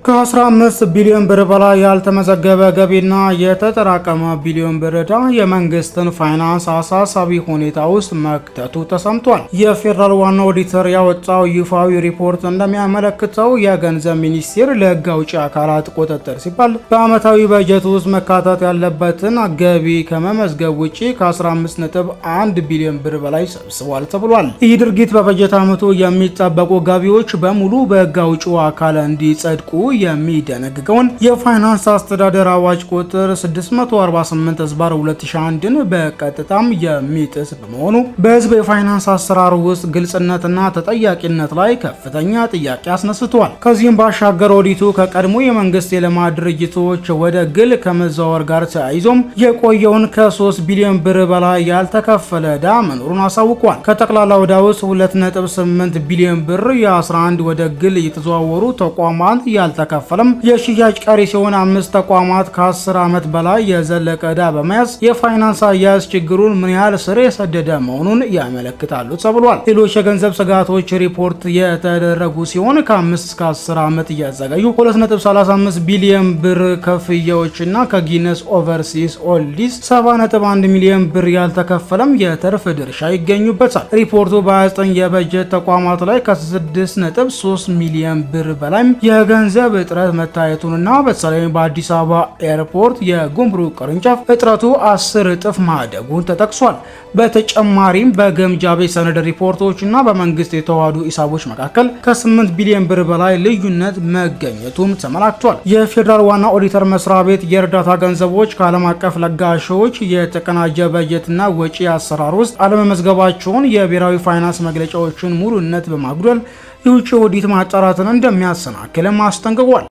ከ15 ቢሊዮን ብር በላይ ያልተመዘገበ ገቢና የተጠራቀመ ቢሊዮን ብር ዕዳ የመንግስትን ፋይናንስ አሳሳቢ ሁኔታ ውስጥ መክተቱ ተሰምቷል። የፌዴራል ዋና ኦዲተር ያወጣው ይፋዊ ሪፖርት እንደሚያመለክተው የገንዘብ ሚኒስቴር ለሕግ አውጪ አካላት ቁጥጥር ሲባል በዓመታዊ በጀት ውስጥ መካተት ያለበትን ገቢ ከመመዝገብ ውጪ ከ15.1 ቢሊዮን ብር በላይ ሰብስቧል ተብሏል። ይህ ድርጊት በበጀት ዓመቱ የሚጠበቁ ገቢዎች በሙሉ በሕግ አውጪው አካል እንዲጸድቁ የሚደነግገውን የፋይናንስ አስተዳደር አዋጅ ቁጥር 648/2001ን በቀጥታም የሚጥስ በመሆኑ በህዝብ የፋይናንስ አሰራር ውስጥ ግልጽነትና ተጠያቂነት ላይ ከፍተኛ ጥያቄ አስነስቷል። ከዚህም ባሻገር ኦዲቱ ከቀድሞ የመንግስት የልማት ድርጅቶች ወደ ግል ከመዛወር ጋር ተያይዞም የቆየውን ከ3 ቢሊዮን ብር በላይ ያልተከፈለ ዕዳ መኖሩን አሳውቋል። ከጠቅላላ ዕዳ ውስጥ 2.8 ቢሊዮን ብር የ11 ወደ ግል የተዘዋወሩ ተቋማት ተከፈለም የሽያጭ ቀሪ ሲሆን 5 ተቋማት ከ10 ዓመት በላይ የዘለቀ ዕዳ በመያዝ የፋይናንስ አያያዝ ችግሩን ምን ያህል ስር የሰደደ መሆኑን ያመለክታሉ ተብሏል። ሌሎች የገንዘብ ስጋቶች ሪፖርት የተደረጉ ሲሆን ከ5 እስከ 10 ዓመት እያዘገዩ 2.35 ቢሊዮን ብር ክፍያዎችና ከጊነስ ኦቨርሲስ ኦልዲስ 7.1 ሚሊዮን ብር ያልተከፈለም የትርፍ ድርሻ ይገኙበታል። ሪፖርቱ በ29 የበጀት ተቋማት ላይ ከ6.3 ሚሊዮን ብር በላይ የገንዘብ እጥረት መታየቱንና በተለይም በአዲስ አበባ ኤርፖርት የጉምሩክ ቅርንጫፍ እጥረቱ 10 እጥፍ ማደጉን ተጠቅሷል። በተጨማሪም በግምጃ ቤት ሰነድ ሪፖርቶችና በመንግስት የተዋሃዱ ሂሳቦች መካከል ከ8 ቢሊዮን ብር በላይ ልዩነት መገኘቱም ተመላክቷል። የፌዴራል ዋና ኦዲተር መስሪያ ቤት የእርዳታ ገንዘቦች ከዓለም አቀፍ ለጋሾች የተቀናጀ በጀትና ወጪ አሰራር ውስጥ አለመመዝገባቸውን የብሔራዊ ፋይናንስ መግለጫዎችን ሙሉነት በማጉደል የውጭ ኦዲት ማጣራትን እንደሚያሰናክልም አስጠንቅቋል።